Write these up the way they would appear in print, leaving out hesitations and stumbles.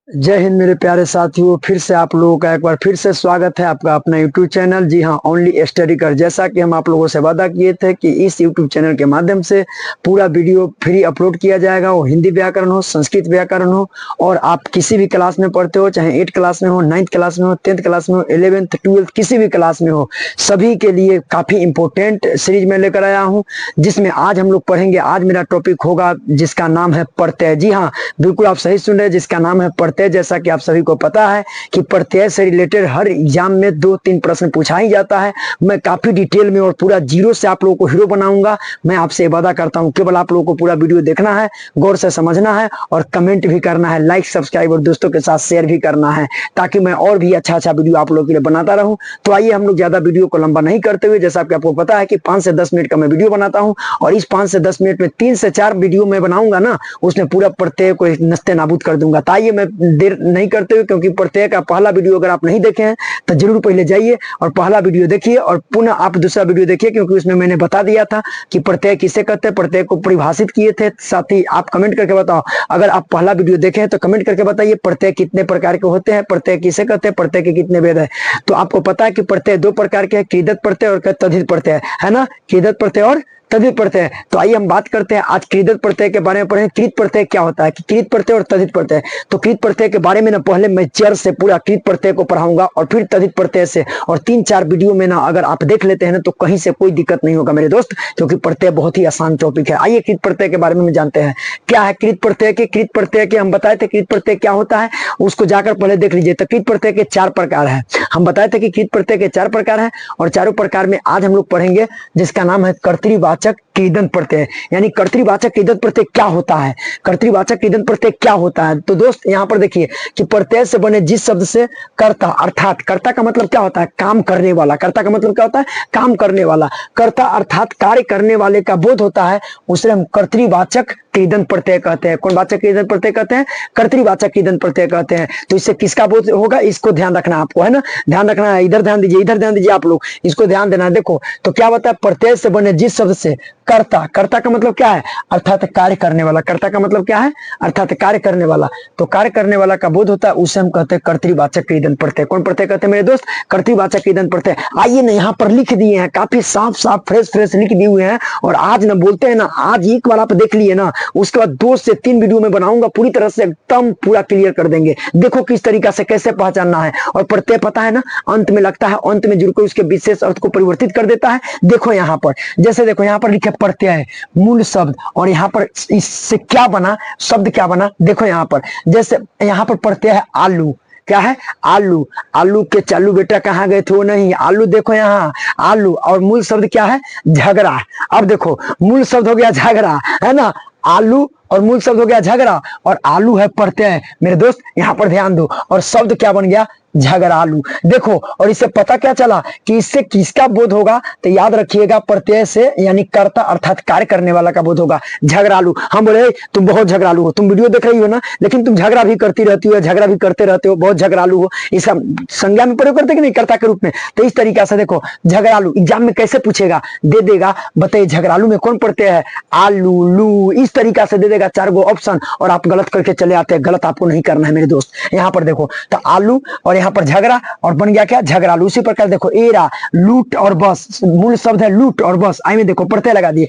जय हिंद मेरे प्यारे साथियों। फिर से आप लोगों का एक बार फिर से स्वागत है आपका अपना यूट्यूब चैनल। जी हाँ, ओनली स्टडी कर। जैसा कि हम आप लोगों से वादा किए थे कि इस यूट्यूब चैनल के माध्यम से पूरा वीडियो फ्री अपलोड किया जाएगा, वो हिंदी व्याकरण हो, संस्कृत व्याकरण हो, और आप किसी भी क्लास में पढ़ते हो, चाहे 8 क्लास में हो, 9th क्लास में हो, 10th क्लास में हो, 11th 12th किसी भी क्लास में हो, सभी के लिए काफी इंपॉर्टेंट सीरीज में लेकर आया हूँ, जिसमें आज हम लोग पढ़ेंगे। आज मेरा टॉपिक होगा जिसका नाम है प्रत्यय। जी हाँ, बिल्कुल आप सही सुन रहे हैं, जिसका नाम है प्रत्यय। जैसा कि आप सभी को पता है कि प्रत्यय से रिलेटेड हर एग्जाम में 2-3 प्रश्न पूछा ही जाता है। मैं काफी डिटेल में और पूरा जीरो से आप लोगों को हीरो बनाऊंगा। मैं आपसे वादा करता हूं, केवल आप लोगों को पूरा वीडियो देखना है, गौर से समझना है और कमेंट भी करना है, लाइक सब्सक्राइब और दोस्तों के साथ शेयर भी करना है, ताकि मैं और भी अच्छा अच्छा वीडियो आप लोगों के लिए बनाता रहूं। तो आइए हम लोग ज्यादा वीडियो को लंबा नहीं करते हुए, जैसा कि आपको पता है कि 5 से 10 मिनट का मैं वीडियो बनाता हूं, और इस 5 से 10 मिनट में 3 से 4 वीडियो में बनाऊंगा ना, उसमें पूरा प्रत्यय को नस्ते नाबूद कर दूंगा। तो आइए मैं देर नहीं करते हुए, क्योंकि प्रत्यय का पहला वीडियो अगर आप नहीं देखे हैं तो जरूर पहले जाइए और पहला वीडियो देखिए, और पुनः आप दूसरा वीडियो देखिए, क्योंकि उसमें मैंने बता दिया था कि प्रत्यय किसे कहते हैं, प्रत्यय को परिभाषित किए थे। साथ ही आप कमेंट करके बताओ, अगर आप पहला वीडियो देखें तो कमेंट करके बताइए प्रत्यय कितने प्रकार के होते हैं, प्रत्यय किसे कहते हैं, प्रत्यय के कितने भेद है। तो आपको पता है कि प्रत्यय 2 प्रकार के हैं, कृदंत प्रत्यय और तद्धित प्रत्यय, है ना। कृदंत प्रत्यय और तद्धित प्रत्यय। तो आइए हम बात करते हैं आज कृदंत प्रत्यय के बारे में पढ़ें। कृत प्रत्यय क्या होता है, कि कृत प्रत्यय और तद्धित प्रत्यय। तो कृत प्रत्यय के बारे में ना पहले मैं जड़ से पूरा कृत प्रत्यय को पढ़ाऊंगा, और फिर तद्धित प्रत्यय से, और 3-4 वीडियो में ना अगर आप देख लेते हैं ना, तो कहीं से कोई दिक्कत नहीं होगा मेरे दोस्त, क्योंकि प्रत्यय बहुत ही आसान टॉपिक है। आइए कृत प्रत्यय के बारे में जानते हैं। क्या है कृत प्रत्यय के? कृत प्रत्यय के हम बताए थे कृत प्रत्यय क्या होता है, उसको जाकर पहले देख लीजिए। तो कृत प्रत्यय के 4 प्रकार है। हम बताए थे कि कृत प्रत्यय के 4 प्रकार है, और चारों प्रकार में आज हम लोग पढ़ेंगे जिसका नाम है कर्तृवाचक कृदंत प्रत्यय। यानी कर्तृवाचक कृदंत प्रत्यय क्या होता है, कर्तृवाचक कृदंत प्रत्यय क्या होता है। तो दोस्त यहाँ पर देखिए कि प्रत्यय से बने जिस शब्द से कर्ता, अर्थात कर्ता का मतलब क्या होता है, काम करने वाला। कर्ता का मतलब क्या होता है, काम करने वाला। कर्ता अर्थात कार्य करने वाले का बोध होता है, उसे हम कर्तृवाचक कृदंत प्रत्यय कहते हैं। कौन वाचक कृदंत प्रत्यय कहते हैं? कर्तृवाचक कृदंत प्रत्यय कहते हैं। तो इससे किसका बोध होगा, इसको ध्यान रखना आपको, है ना। ध्यान रखना है, इधर ध्यान दीजिए, इधर ध्यान दीजिए, आप लोग इसको ध्यान देना है। देखो तो क्या बताया, प्रत्यय से बने जिस शब्द से कर्ता, कर्ता का मतलब क्या है, अर्थात कार्य करने वाला। कर्ता का मतलब क्या है, अर्थात कार्य करने वाला। तो कार्य करने वाला का बोध होता है, उसे हम कहते हैं कर्तृवाचक कृदंत प्रत्यय। कौन प्रत्यय कहते हैं मेरे दोस्त? कर्तृवाचक कृदंत प्रत्यय। आइए ना, यहाँ पर लिख दिए हैं, काफी साफ साफ फ्रेश फ्रेश लिख दिए हुए हैं। और आज ना बोलते हैं ना, आज एक बार आप देख लिए ना, उसके बाद 2 से 3 वीडियो में बनाऊंगा, पूरी तरह से एकदम पूरा क्लियर कर देंगे। देखो किस तरीका से कैसे पहचानना है। और प्रत्यय पता है ना, अंत में लगता है, अंत में जुड़कर उसके विशेष अर्थ को परिवर्तित कर देता है। देखो यहाँ पर, जैसे देखो यहाँ पर लिखे प्रत्यय मूल शब्द, और यहाँ पर इससे क्या बना, शब्द क्या बना। देखो यहाँ पर, जैसे यहाँ पर प्रत्यय है आलू। क्या है? आलू। आलू के चालू बेटा कहाँ गए थे, वो नहीं, आलू। देखो यहाँ आलू, और मूल शब्द क्या है, झगड़ा। अब देखो मूल शब्द हो गया झगड़ा, है ना, आलू, और मूल शब्द हो गया झगड़ा, और आलू है प्रत्यय मेरे दोस्त, यहाँ पर ध्यान दो। और शब्द क्या बन गया, झगड़ालू। देखो, और इससे पता क्या चला कि इससे किसका बोध होगा, तो याद रखिएगा प्रत्यय से, यानी कर्ता अर्थात कार्य करने वाला का बोध होगा, झगड़ालू। हम बोले तुम बहुत झगड़ालू हो, तुम वीडियो देख रही हो ना, लेकिन तुम झगड़ा भी करती रहती हो, झगड़ा भी करते रहते हो, बहुत झगड़ालू हो। इसका संज्ञा में प्रयोग करते कि नहीं, कर्ता के रूप में। तो इस तरीका से देखो झगड़ालू एग्जाम में कैसे पूछेगा, दे देगा, बताइए झगड़ालू में कौन प्रत्यय है, आलू, लू, इस तरीका से दे देगा 4 गो ऑप्शन, और आप गलत करके चले आते हैं। गलत आपको नहीं करना है मेरे दोस्त। यहाँ पर देखो तो आलू, और यहाँ पर झगड़ा, और बन गया क्या, झगड़ालू। उसी प्रकार देखो एरा, लूट और बस, मूल शब्द है लूट और बस। आई में देखो प्रत्यय लगा दिए,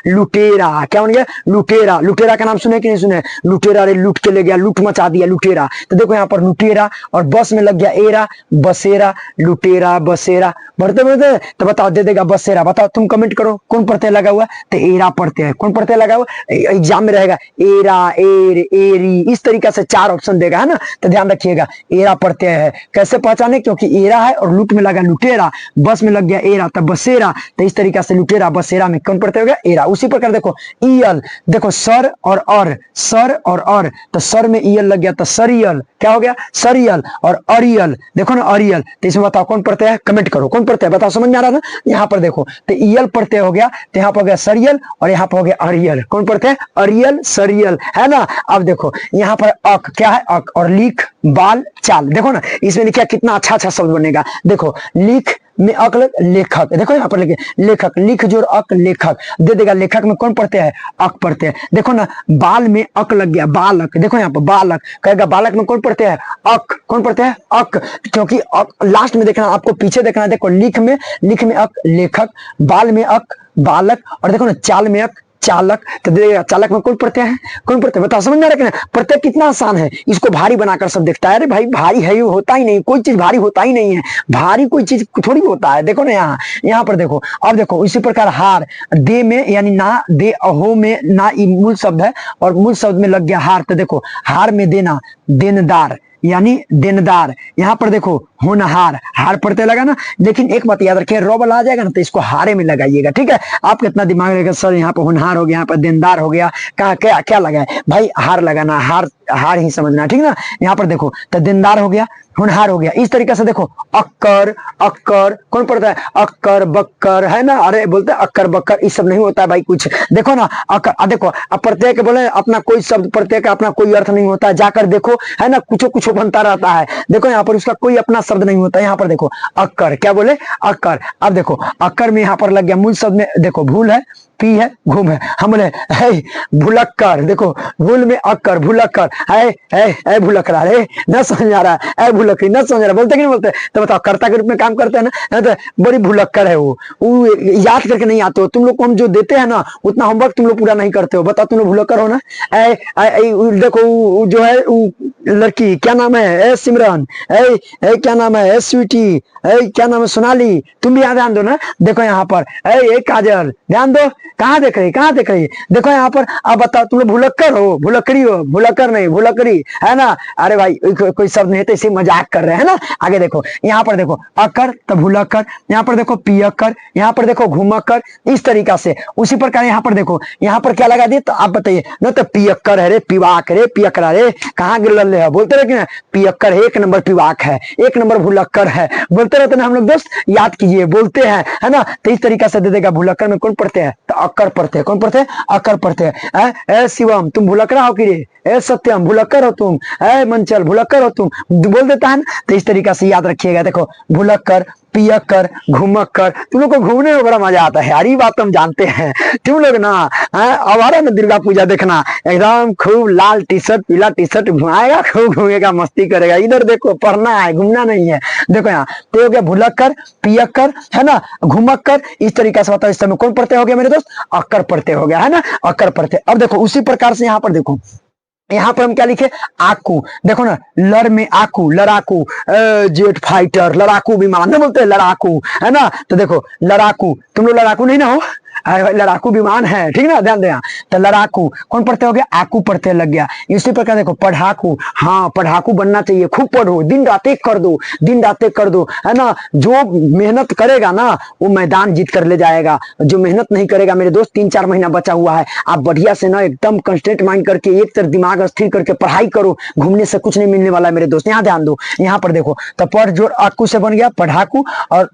लुटेरा। क्या बन गया, लुटेरा। लुटेरा का नाम सुने कि नहीं सुने, लुटेरा रे लूट के ले गया, लूट मचा दिया, लुटेरा। तो देखो यहाँ पर लुटेरा, और बस में लग गया एरा, बसेरा, लुटेरा, बसेरा। बढ़ते बढ़ते तो बताओ, दे देगा बसेरा। बताओ तुम कमेंट करो, कौन प्रत्यय लगा हुआ, तो एरा प्रत्यय। कौन प्रत्यय लगा हुआ, एग्जाम में रहेगा एरा, एर, एरी, इस तरीका से 4 ऑप्शन देगा, है ना। तो ध्यान रखिएगा, एरा प्रत्यय है। कैसे पहचाने, क्योंकि एरा है और लूट में लगा लुटेरा, बस में लग गया एरा, तब बसेरा। तो इस तरीका से लुटेरा बसेरा में कौन प्रत्यय हो गया, एरा। उसी प्रकार देखो ईयल, देखो सर और अर, सर और अर, तो सर में ईयल लग गया, तो सरियल। क्या हो गया, सरियल। और अरियल, देखो ना अरियल। तो इसमें बताओ कौन प्रत्यय है, कमेंट करो कौन प्रत्यय, बताओ, समझ में आ रहा था। यहाँ पर देखो तो ईयल प्रत्यय हो गया, तो यहाँ पर हो गया सरियल, और यहाँ पर हो गया अरियल। कौन प्रत्यय, अरियल, सरियल, है ना। अब देखो यहाँ पर अक, क्या है, अक, और लिख, बाल, चाल। देखो ना इसमें लिखा कितना अच्छा अच्छा शब्द बनेगा। देखो लिख, में अक लेखक, देखो यहाँ पर लिखे लेखक, लिख जोड़ अक लेखक दे देगा। लेखक में कौन पढ़ते हैं? अक पढ़ते हैं। देखो ना, बाल में अक लग गया, बालक, देखो यहाँ पर बालक कहेगा, बालक में कौन पढ़ते हैं? अक, कौन पढ़ते हैं? अक, क्योंकि लास्ट में देखना, आपको पीछे देखना, देखो लिख में अक लेखक, बाल में अक बालक, और देखो ना चाल में अक चालक, तो देखिए चालक में कौन प्रत्यय है? कौन प्रत्यय? बताओ, समझ में आ रहा है? प्रत्यय कितना आसान है, इसको भारी बनाकर सब देखता है। अरे भाई भारी है, ये होता ही नहीं, कोई चीज भारी होता ही नहीं है, भारी कोई चीज थोड़ी होता है। देखो ना यहाँ पर देखो, अब देखो इसी प्रकार हार, दे में यानी ना, दे अहो में ना, मूल शब्द है और मूल शब्द में लग गया हार, तो देखो हार में देना, देनदार यानी देनदार। यहाँ पर देखो होनहार, हार पढ़ते लगा ना, लेकिन एक बात याद रखिए, रॉबल आ जाएगा ना तो इसको हारे में लगाइएगा, ठीक है? आप कितना दिमाग रहेगा, सर यहाँ पर होनहार हो गया, यहाँ पर देनदार हो गया, कहा क्या क्या लगा है भाई? हार लगाना, हार ही समझना, ठीक ना? यहाँ पर देखो तो देनदार हो गया, होनहार हो गया। इस तरीके से देखो अक्कर, कौन पढ़ता है? अक्कर बक्कर, है ना? अरे बोलते हैं अक्कर बक्कर, ये सब नहीं होता है भाई कुछ। देखो ना अक्कर, देखो अब प्रत्यय के बोले अपना कोई शब्द, प्रत्यय का अपना कोई अर्थ नहीं होता है, जाकर देखो, है ना? कुछ बनता रहता है। देखो यहाँ पर उसका कोई अपना शब्द नहीं होता। यहाँ पर देखो अक्कर, क्या बोले? अक्कर। अब देखो अक्कर में यहाँ पर लग गया मूल शब्द में, देखो भूल है, पी है, घूम है, हम बोले भुलक्कर, देखो भूल में अक्कर, भुलक्कर है भुलक्करा, रे न समझ आ रहा है, भुलक्करी न समझ आ रहा, बोलते कि नहीं बोलते? तो बताओ कर्ता के रूप में काम करते हैं ना, तो बड़ी भुलक्कर है वो याद करके नहीं आते हो तुम लोग को, हम जो देते हैं ना उतना होमवर्क तुम लोग पूरा नहीं करते हो। बताओ तुम लोग भुलक्कर हो ना? देखो जो है लड़की, क्या नाम है? सिमरन, क्या नाम है? स्वीटी, क्या नाम है? सोनाली, तुम भी ध्यान दो ना। देखो यहाँ पर काजल, ध्यान दो, कहाँ देख रही? देखो यहाँ पर। अब बताओ तुम लोग भुलक्कर हो, भुलक्कड़ी हो? भुलक्कर नहीं, भुलक्कड़ी, है ना? अरे भाई कोई शब्द नहीं है तो इसे मजाक कर रहे हैं ना। आगे देखो, यहाँ पर देखो अक्कर तो भुलक्कर, यहाँ पर देखो पियक्कर, यहाँ पर देखो घुमक्कर, इस तरीका से। उसी प्रकार यहाँ पर देखो, यहाँ पर क्या लगा दिए? तो आप बताइए ना, तो पियक्कर है रे, पिवाक रे, पियक्करा रे, कहाँ गिर है? बोलते रहे कि पियक्कर है, एक नंबर पिवाक है, एक नंबर भुलक्कर है, बोलते रहते ना हम लोग दोस्त, याद कीजिए, बोलते हैं, है ना? तो इस तरीका से दे देगा। भुलक्कर में कौन पढ़ते हैं? तो अक्कर पढ़ते हैं। कौन पढ़ते हैं? अक्कर पढ़ते हैं। ए शिवम, तुम भुलक्करा हो कि रे? ए सत्यम, भुलक्कर हो तुम? ए मंचल, भुलक्कर हो तुम? बोल देता है ना। तो इस तरीका से याद रखिएगा। देखो भुलक्कर, पियक्कर, घुमक्कर, तुम लोग को घूमने में बड़ा मजा आता है यार, ये बात हम जानते हैं। तुम लोग ना अब आ रहा ना दुर्गा पूजा देखना, एकदम खूब लाल टी शर्ट, पीला टी शर्ट घुमाएगा, खूब घूमेगा, मस्ती करेगा। इधर देखो, पढ़ना है, घूमना नहीं है। देखो यहाँ तो हो गया भुलक्कर, पियक्कर, है ना? घुमक्कर, इस तरीका से बताओ। इस समय कौन पढ़ते हो गया मेरे दोस्त? अक्कर पढ़ते हो गया, है ना? अक्कर पढ़ते। अब देखो उसी प्रकार से यहाँ पर देखो, यहाँ पर हम क्या लिखे? आकू, देखो ना, लड़ में आकू, लड़ाकू, जेट फाइटर, लड़ाकू विमान ना बोलते हैं, लड़ाकू, है ना? तो देखो लड़ाकू, तुम लोग लड़ाकू नहीं ना हो? लड़ाकू विमान है, ठीक ना? ध्यान देना। तो लड़ाकू कौन पढ़ते हो गया? आकू पढ़ते लग गया। इसी प्रकार देखो पढ़ाकू, हाँ पढ़ाकू बनना चाहिए, खूब पढ़ो, दिन रात एक कर दो, दिन रात एक कर दो, है ना? जो मेहनत करेगा ना वो मैदान जीत कर ले जाएगा, जो मेहनत नहीं करेगा मेरे दोस्त, 3-4 महीना बचा हुआ है, आप बढ़िया से ना एकदम कंस्टेंट माइंड करके, एक तरफ दिमाग स्थिर करके पढ़ाई करो, घूमने से कुछ नहीं मिलने वाला है मेरे दोस्त। यहाँ ध्यान दो, यहाँ पर देखो तो पढ़ जोड़ आकू से बन गया पढ़ाकू, और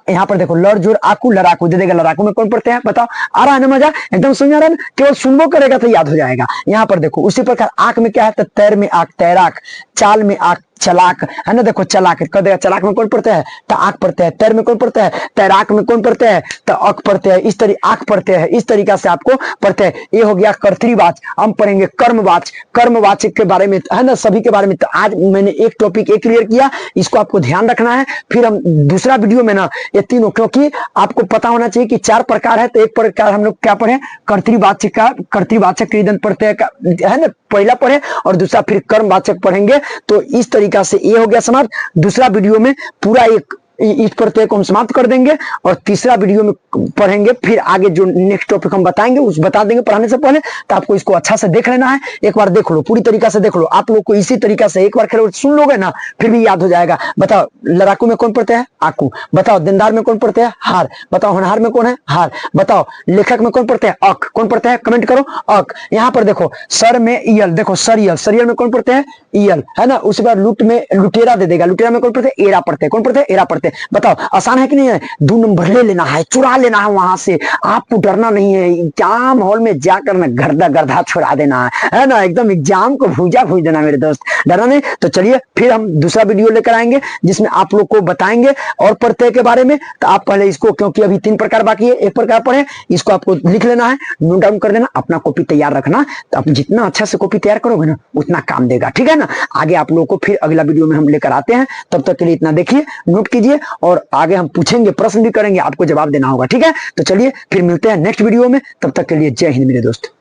यहाँ पर देखो लड़ जोड़ आकू, लड़ाकू दे देगा। लड़ाकू में कौन पढ़ते हैं? बताओ, आ रहा है ना मजा? एकदम समझ आ रहा है ना? केवल सुनबो करेगा तो याद हो जाएगा। यहाँ पर देखो उसी प्रकार आंख में क्या है? तो तैर में आंख, तैराक, चाल में आंख, चलाक, है ना? देखो चलाक कर देगा। चलाक में कौन पढ़ते हैं? तो आंख पढ़ते हैं। तैर में कौन पढ़ते हैं? तैराक में कौन पढ़ते हैं? तो अक पढ़ते हैं। इस तरीके आंख पढ़ते हैं, इस तरीका से आपको पढ़ते हैं। ये हो गया कर्तृवाच। हम पढ़ेंगे कर्मवाच, कर्मवाचक के बारे में, है ना? सभी के बारे में। तो आज मैंने एक टॉपिक एक क्लियर किया, इसको आपको ध्यान रखना है। फिर हम दूसरा वीडियो में ना ये तीनों, क्योंकि आपको पता होना चाहिए कि 4 प्रकार है। तो एक प्रकार हम लोग क्या पढ़े? कर्तृवाचक का, कर्तृवाचक क्रियापद पढ़ते हैं, है ना? पहला पढ़े, और दूसरा फिर कर्मवाचक पढ़ेंगे। तो इस तरीका से ये हो गया समाप्त। दूसरा वीडियो में पूरा एक इस प्रत्यय को हम समाप्त कर देंगे, और तीसरा वीडियो में पढ़ेंगे। फिर आगे जो नेक्स्ट टॉपिक हम बताएंगे उस बता देंगे पढ़ाने से पहले। तो आपको इसको अच्छा से देख लेना है, एक बार देख लो, पूरी तरीका से देख लो। आप लोग को इसी तरीका से एक बार खेलो, सुन लोगे ना, फिर भी याद हो जाएगा। बताओ लड़ाकू में कौन पढ़ते हैं? आकू। बताओ देनदार में कौन पढ़ते हैं? हार। बताओ होनहार में कौन है? हार। बताओ लेखक में कौन पढ़ते हैं? अक। कौन पढ़ते हैं? कमेंट करो, अक। यहाँ पर देखो सर में ईयल, देखो सरियल, सरियल में कौन पढ़ते हैं? ईयल, है ना? उसके बाद लुट में लुटेरा दे देगा। लुटेरा में कौन पढ़ते हैं? एरा पढ़ते हैं। कौन पढ़ते हैं? एरा पढ़ते हैं। सकते हैं। बताओ आसान है कि नहीं है? 2 नंबर ले लेना है, चुरा लेना है वहां से, आपको डरना नहीं है। एग्जाम हॉल में जाकर ना गर्दा छुड़ा देना है ना, एकदम एग्जाम को भूजा भूज देना मेरे दोस्त, डरना नहीं। तो चलिए फिर हम दूसरा वीडियो लेकर आएंगे जिसमें आप लोग को बताएंगे और प्रत्यय के बारे में। तो आप पहले इसको, क्योंकि अभी 3 प्रकार बाकी है, 1 प्रकार पढ़े, इसको आपको लिख लेना है, नोट डाउन कर देना, अपना कॉपी तैयार रखना। तो आप जितना अच्छा से कॉपी तैयार करोगे ना उतना काम देगा, ठीक है ना। आगे आप लोगों को फिर अगला वीडियो में हम लेकर आते हैं, तब तक के लिए इतना देखिए, नोट कीजिए, और आगे हम पूछेंगे, प्रश्न भी करेंगे, आपको जवाब देना होगा, ठीक है। तो चलिए फिर मिलते हैं नेक्स्ट वीडियो में, तब तक के लिए जय हिंद मेरे दोस्त।